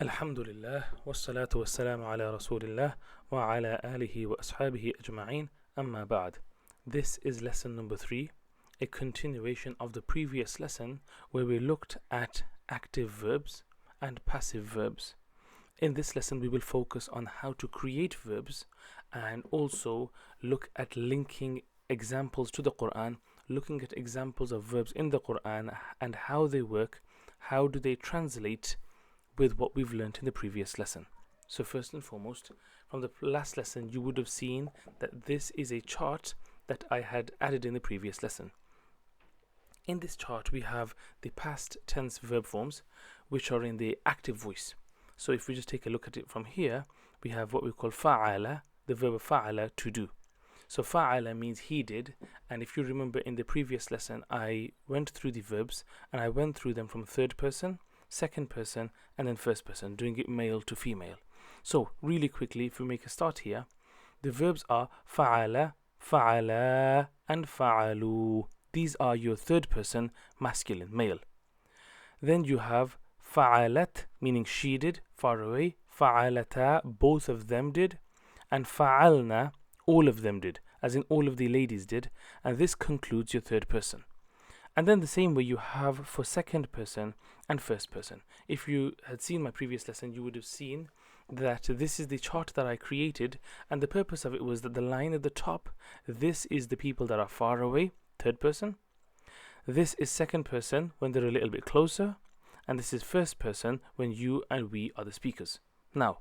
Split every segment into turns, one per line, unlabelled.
Alhamdulillah, wassalatu wassalamu ala rasulillah wa ala alihi wa ashabihi ajma'in, amma ba'd. This is lesson number 3, a continuation of the previous lesson where we looked at active verbs and passive verbs. In this lesson we will focus on how to create verbs and also look at linking examples to the Quran, looking at examples of verbs in the Quran and how they work, how do they translate with what we've learned in the previous lesson. So first and foremost, from the last lesson you would have seen that this is a chart that I had added in the previous lesson. In this chart we have the past tense verb forms which are in the active voice. So if we just take a look at it from here, we have what we call fa'ala, the verb fa'ala, to do. So fa'ala means he did, and if you remember in the previous lesson I went through the verbs and I went through them from third person, second person and then first person, doing it male to female. So really quickly, if we make a start here, the verbs are fa'ala, fa'ala and fa'alu. These are your third person masculine, male. Then you have fa'alat, meaning she did, far away, fa'alata, both of them did, and fa'alna, all of them did, as in all of the ladies did, and this concludes your third person. And then the same way you have for second person and first person. If you had seen my previous lesson, you would have seen that this is the chart that I created, and the purpose of it was that the line at the top, this is the people that are far away, third person. This is second person when they're a little bit closer, and this is first person when you and we are the speakers. Now,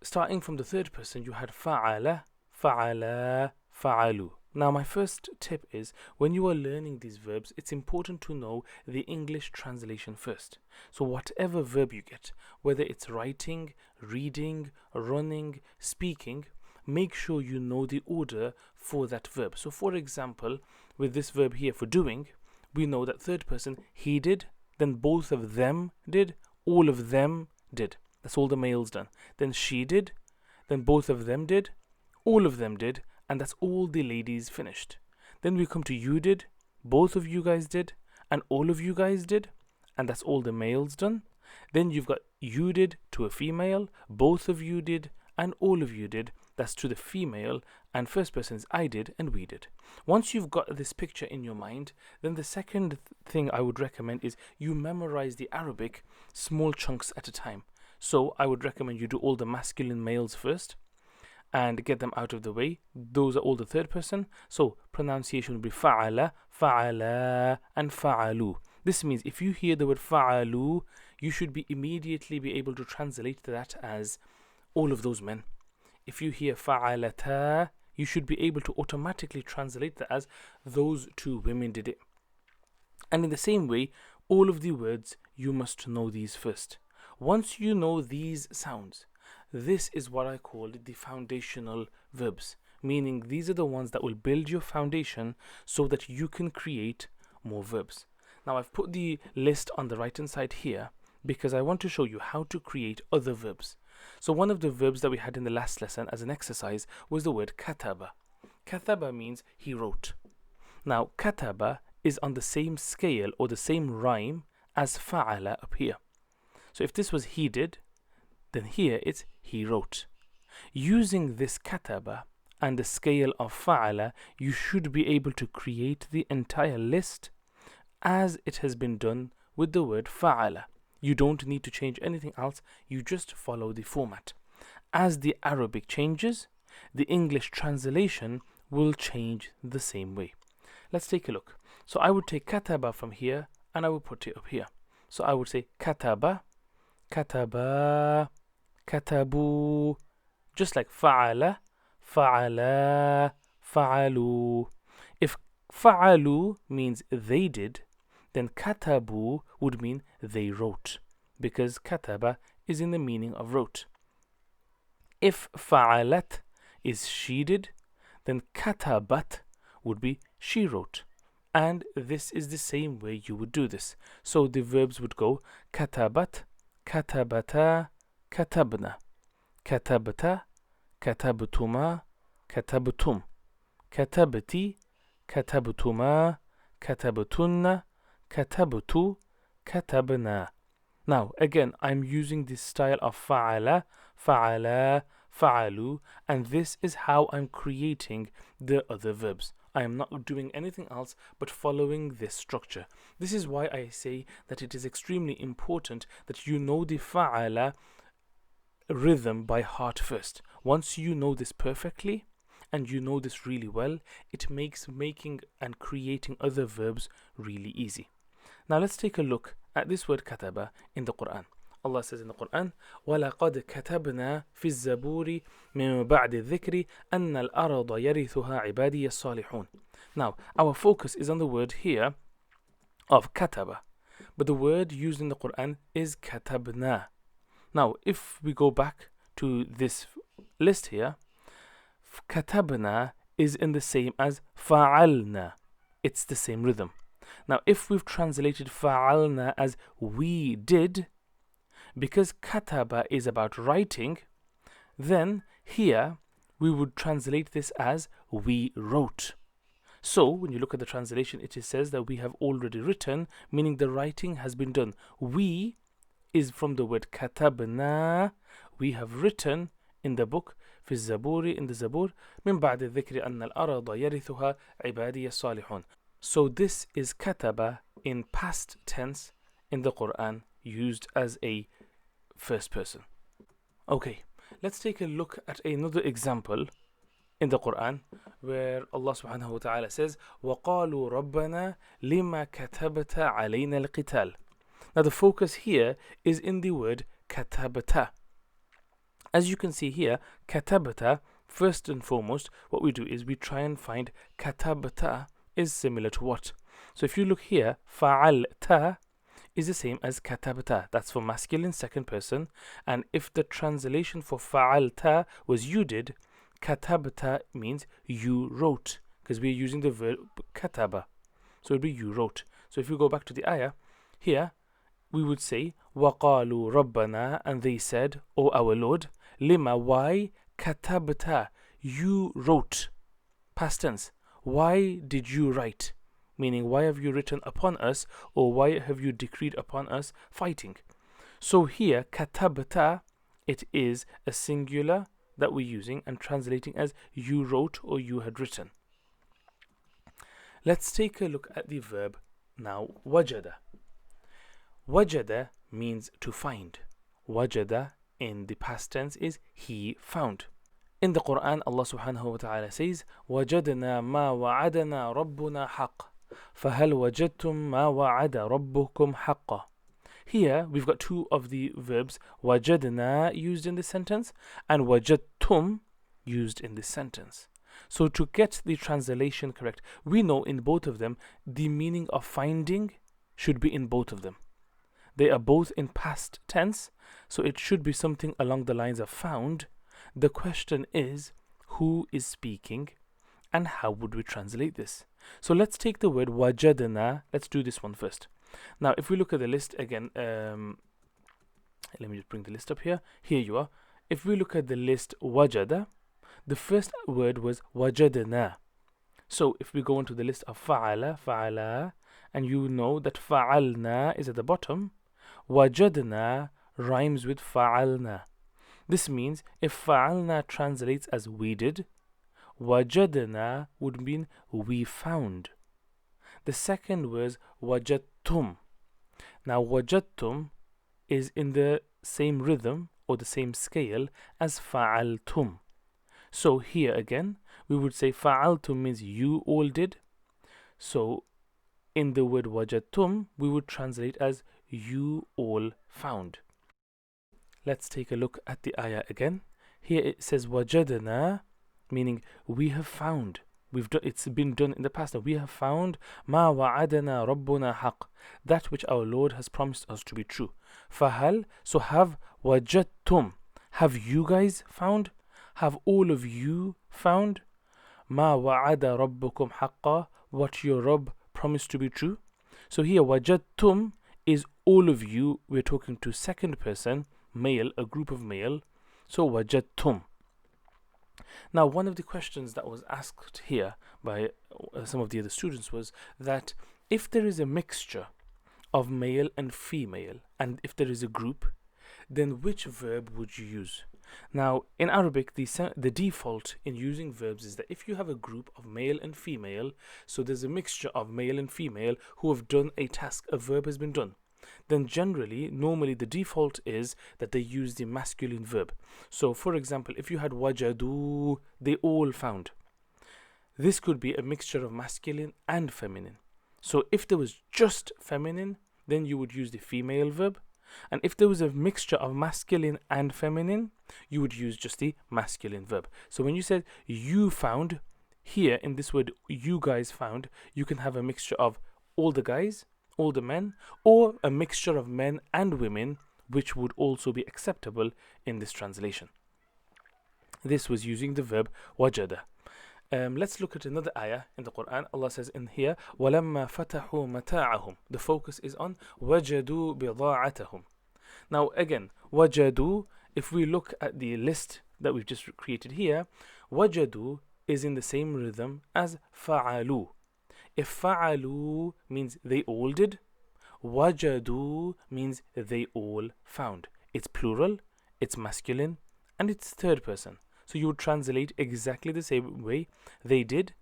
starting from the third person, you had fa'ala, fa'ala, fa'alu. Now my first tip is, when you are learning these verbs, it's important to know the English translation first. So whatever verb you get, whether it's writing, reading, running, speaking, make sure you know the order for that verb. So for example, with this verb here for doing, we know that third person, he did, then both of them did, all of them did. That's all the males done. Then she did, then both of them did, all of them did, and that's all the ladies finished. Then we come to you did, both of you guys did, and all of you guys did, and that's all the males done. Then you've got you did to a female, both of you did, and all of you did, that's to the female, and first person is I did and we did. Once you've got this picture in your mind, then the second thing I would recommend is you memorize the Arabic small chunks at a time. So I would recommend you do all the masculine males first and get them out of the way. Those are all the third person. So pronunciation will be fa'ala, fa'ala and fa'alu. This means if you hear the word fa'alu, you should immediately be able to translate that as all of those men. If you hear fa'alata, you should be able to automatically translate that as those two women did it. And in the same way, all of the words, you must know these first. Once you know these sounds, this is what I call the foundational verbs, meaning these are the ones that will build your foundation so that you can create more verbs. Now I've put the list on the right hand side here because I want to show you how to create other verbs. So one of the verbs that we had in the last lesson as an exercise was the word kataba. Kataba means he wrote. Now kataba is on the same scale or the same rhyme as fa'ala up here. So if this was he did, then here it's he wrote. Using this kataba and the scale of fa'ala, you should be able to create the entire list as it has been done with the word fa'ala. You don't need to change anything else, you just follow the format. As the Arabic changes, the English translation will change the same way. Let's take a look. So I would take kataba from here and I would put it up here. So I would say kataba, kataba, katabu, just like fa'ala, fa'ala, fa'alu. If fa'alu means they did, then katabu would mean they wrote, because kataba is in the meaning of wrote. If fa'alat is she did, then katabat would be she wrote. And this is the same way you would do this. So the verbs would go katabat, katabata, katabna, katabta, katabtuma, katabtum, katabti, katabtuma, katabtunna, katabtu, katabna. Now, again, I'm using this style of fa'ala, fa'ala, fa'alu, and this is how I'm creating the other verbs. I am not doing anything else but following this structure. This is why I say that it is extremely important that you know the fa'ala rhythm by heart first. Once you know this perfectly, and you know this really well, it makes making and creating other verbs really easy. Now let's take a look at this word kataba in the Quran. Allah says in the Quran, وَلَقَدْ كَتَبْنَا فِي الزَّبُورِ مِنْ بَعْدِ الذِّكْرِ أَنَّ الْأَرَضَ يَرِثُهَا عِبَادِيَ الصَّالِحُونَ. Now, our focus is on the word here of kataba, but the word used in the Quran is katabna. Now, if we go back to this list here, katabna is in the same as fa'alna. It's the same rhythm. Now, if we've translated fa'alna as we did, because kataba is about writing, then here we would translate this as we wrote. So, when you look at the translation, it says that we have already written, meaning the writing has been done. We is from the word katabna, we have written in the book, في الزبور, in the Zabur, من بعد الذكر أن الأرض يرثها عبادي الصالحون. So this is kataba in past tense in the Quran, used as a first person. Okay, let's take a look at another example in the Quran where Allah subhanahu wa ta'ala says, وَقَالُوا رَبَّنَا لِمَا كَتَبْتَ عَلَيْنَا الْقِتَالِ. Now the focus here is in the word katabata. As you can see here, katabata, first and foremost, what we do is we try and find katabata is similar to what? So if you look here, fa'alta is the same as katabata. That's for masculine second person. And if the translation for fa'alta was you did, katabata means you wrote, because we're using the verb kataba. So it would be you wrote. So if you go back to the ayah, here we would say, وَقَالُوا رَبَّنَا, and they said, O our Lord, lima, why, katabta, you wrote. Past tense. Why did you write? Meaning, why have you written upon us, or why have you decreed upon us fighting? So here, katabta, it is a singular that we're using and translating as you wrote or you had written. Let's take a look at the verb now, wajada. Wajada means to find. Wajada in the past tense is he found. In the Quran, Allah subhanahu wa ta'ala says, وَجَدْنَا مَا وَعَدَنَا رَبُّنَا حَقًّا فَهَلْ وَجَدْتُم مَا وَعَدَ رَبُّكُمْ حَقًّا. Here, we've got two of the verbs, وَجَدْنَا used in this sentence, and وَجَدْتُم used in this sentence. So to get the translation correct, we know in both of them, the meaning of finding should be in both of them. They are both in past tense, so it should be something along the lines of found. The question is, who is speaking and how would we translate this? So let's take the word wajadna. Let's do this one first. Now, if we look at the list again, let me just bring the list up here. Here you are. If we look at the list wajada, the first word was wajadna. So if we go into the list of fa'ala, fa'ala, and you know that fa'alna is at the bottom, wajadna rhymes with fa'alna. This means if fa'alna translates as we did, wajadna would mean we found. The second was wajadtum. Now wajadtum is in the same rhythm or the same scale as fa'altum. So here again, we would say fa'altum means you all did. So in the word wajadtum, we would translate as you all found. Let's take a look at the ayah again. Here it says wajadna, meaning we have found. It's been done in the past. We have found ma wa'adana rabbuna haq, that which our Lord has promised us to be true. Fahal, so have wajadtum, have you guys found? Have all of you found? Ma wa'ada rabbukum haqqa, what your Rabb promised to be true. So here wajadtum is all of you. We're talking to second person, male, a group of male. So wajadtum. Now, one of the questions that was asked here by some of the other students was that if there is a mixture of male and female, and if there is a group, then which verb would you use? Now, in Arabic, the default in using verbs is that if you have a group of male and female, so there's a mixture of male and female who have done a task, a verb has been done, then normally the default is that they use the masculine verb. So, for example, if you had wajadu, they all found. This could be a mixture of masculine and feminine. So, if there was just feminine, then you would use the female verb. And if there was a mixture of masculine and feminine, you would use just the masculine verb. So when you said you found, here in this word you guys found, you can have a mixture of all the guys, all the men, or a mixture of men and women, which would also be acceptable in this translation. This was using the verb wajada. Let's look at another ayah in the Quran. Allah says in here, وَلَمَّا فَتَحُوا مَتَاعَهُم. The focus is on وَجَدُوا بِضَاعَتَهُم. Now again, wajadu, if we look at the list that we've just created here, wajadu is in the same rhythm as fa'alu. If fa'alu means they all did, wajadu means they all found. It's plural, it's masculine, and it's third person. So you would translate exactly the same way, they did,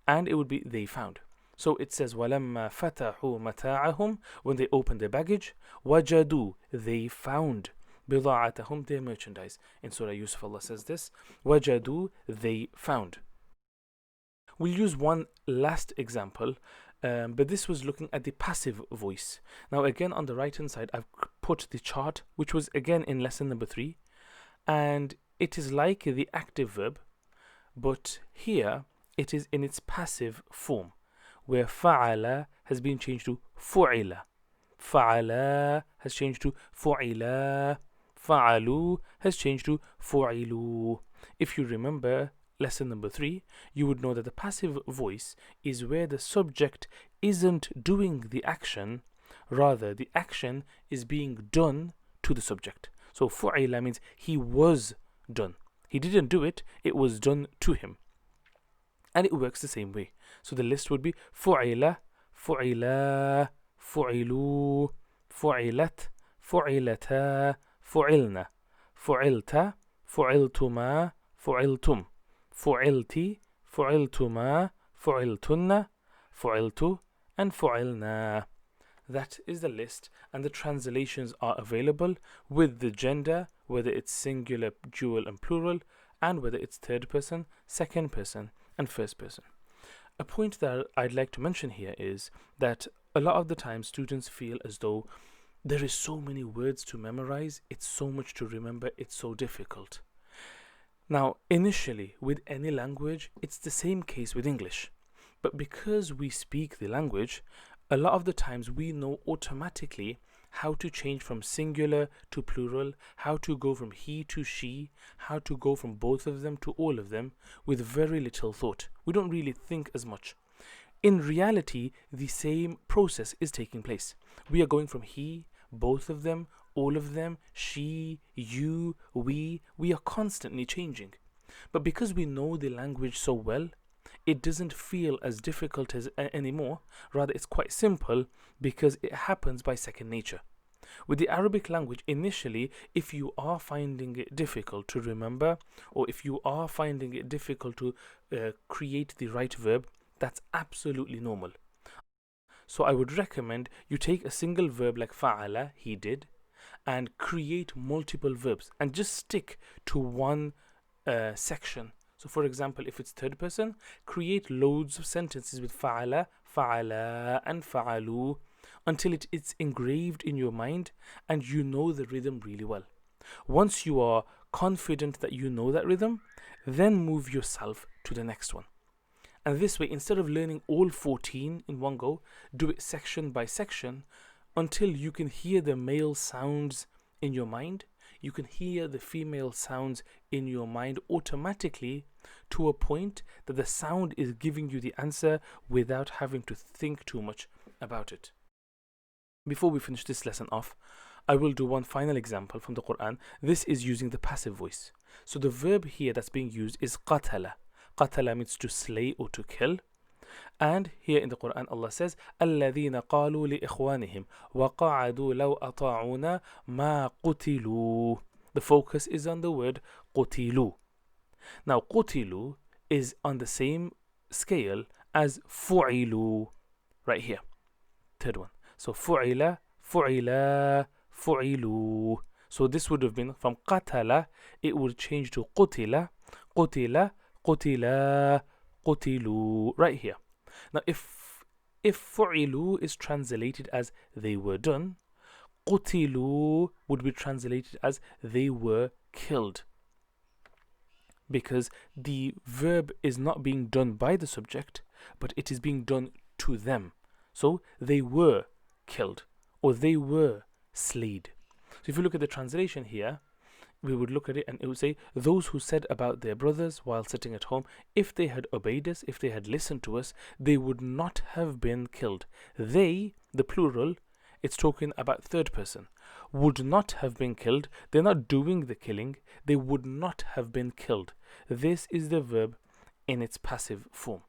and it would be they found. So it says وَلَمَّا فَتَحُوا مَتَاعَهُم, when they opened their baggage, وَجَدُوا, they found, بِضَاعَتَهُم, their merchandise. In Surah Yusuf, Allah says this, وَجَدُوا, they found. We'll use one last example, but this was looking at the passive voice. Now again, on the right hand side, I've put the chart, which was again in lesson number 3, and it is like the active verb, but here it is in its passive form, where fa'ala has been changed to fu'ila. Fa'ala has changed to fu'ila. Fa'alu has changed to fu'ilu. If you remember lesson number 3, you would know that the passive voice is where the subject isn't doing the action, rather the action is being done to the subject. So fu'ila means he was done. He didn't do it, it was done to him. And it works the same way. So the list would be fu'ila, fu'ila, fu'ilu, fu'ilat, fu'ilata, fu'ilna, fu'ilta, fu'iltuma, fu'iltum, fu'ilti, fu'iltuma, fu'iltunna, fu'iltu, and fu'ilna. That is the list, and the translations are available with the gender, whether it's singular, dual, and plural, and whether it's third person, second person, and first person. A point that I'd like to mention here is that a lot of the time students feel as though there is so many words to memorize, it's so much to remember, it's so difficult. Now, initially, with any language, it's the same case with English. But because we speak the language, a lot of the times we know automatically how to change from singular to plural, how to go from he to she, how to go from both of them to all of them with very little thought. We don't really think as much. In reality, the same process is taking place. We are going from he, both of them, all of them, she, you, we are constantly changing. But because we know the language so well, it doesn't feel as difficult as anymore. Rather, it's quite simple because it happens by second nature. With the Arabic language, initially, if you are finding it difficult to remember, or if you are finding it difficult to create the right verb, that's absolutely normal. So I would recommend you take a single verb like fa'ala, he did, and create multiple verbs and just stick to one section. So for example, if it's third person, create loads of sentences with fa'ala, fa'ala, and fa'alu until it's engraved in your mind and you know the rhythm really well. Once you are confident that you know that rhythm, then move yourself to the next one. And this way, instead of learning all 14 in one go, do it section by section until you can hear the male sounds in your mind. You can hear the female sounds in your mind automatically to a point that the sound is giving you the answer without having to think too much about it. Before we finish this lesson off, I will do one final example from the Quran. This is using the passive voice. So the verb here that's being used is qatala. Qatala means to slay or to kill. And here in the Quran, Allah says, الَّذِينَ قَالُوا لِإِخْوَانِهِمْ وَقَعَدُوا لَوْ أَطَاعُونَا مَا قُتِلُوا. The focus is on the word قُتِلُوا. Now, قُتِلُوا is on the same scale as فُعِلُوا, right here. Third one. So, فُعِلَ, فُعِلَ, فُعِلُوا. So, this would have been from قَتَلَ, it would change to قُتِلَ, قُتِلَ, قُتِلَ, قُتِلُوا, right here. Now, if فُعِلُوا is translated as they were done, قُتِلُوا would be translated as they were killed. Because the verb is not being done by the subject, but it is being done to them. So, they were killed, or they were slayed. So, if you look at the translation here, we would look at it and it would say, those who said about their brothers while sitting at home, if they had obeyed us, if they had listened to us, they would not have been killed. They, the plural, it's talking about third person, would not have been killed. They're not doing the killing. They would not have been killed. This is the verb in its passive form.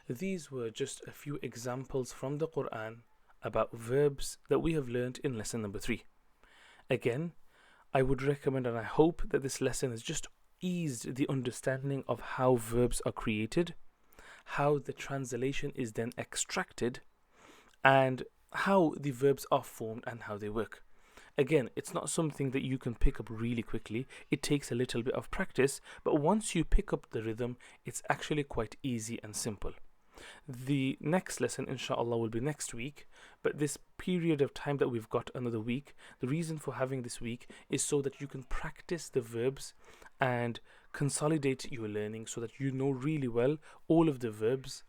These were just a few examples from the Quran about verbs that we have learned in lesson number 3. Again, I would recommend and I hope that this lesson has just eased the understanding of how verbs are created, how the translation is then extracted, and how the verbs are formed and how they work. Again, it's not something that you can pick up really quickly. It takes a little bit of practice, but once you pick up the rhythm, it's actually quite easy and simple. The next lesson, inshallah, will be next week, but this period of time that we've got, another week, the reason for having this week is so that you can practice the verbs and consolidate your learning so that you know really well all of the verbs.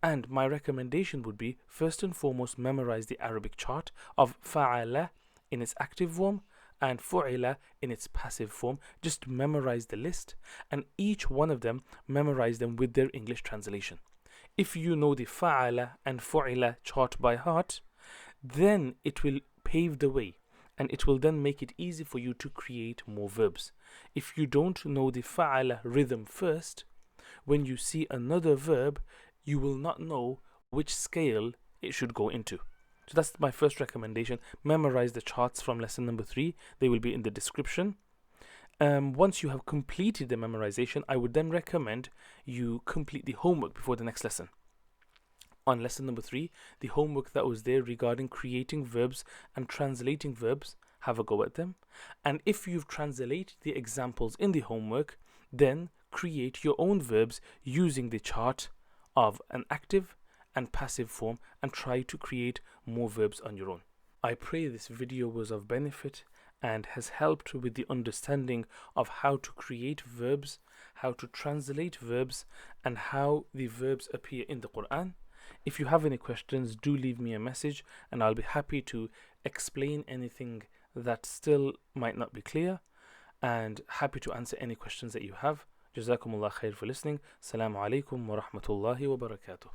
And my recommendation would be, first and foremost, memorize the Arabic chart of fa'ala in its active form and fu'ila in its passive form. Just memorize the list, and each one of them, memorize them with their English translation. If you know the fa'ala and fu'ila chart by heart, then it will pave the way and it will then make it easy for you to create more verbs. If you don't know the fa'ala rhythm first, when you see another verb, you will not know which scale it should go into. So that's my first recommendation. Memorize the charts from lesson number 3. They will be in the description. Once you have completed the memorization, I would then recommend you complete the homework before the next lesson. On lesson number 3, the homework that was there regarding creating verbs and translating verbs, have a go at them. And if you've translated the examples in the homework, then create your own verbs using the chart of an active and passive form and try to create more verbs on your own. I pray this video was of benefit and has helped with the understanding of how to create verbs, how to translate verbs, and how the verbs appear in the Quran. If you have any questions, do leave me a message and I'll be happy to explain anything that still might not be clear, and happy to answer any questions that you have. Jazakumullah khair for listening. Assalamu alaikum wa rahmatullahi wa barakatuh.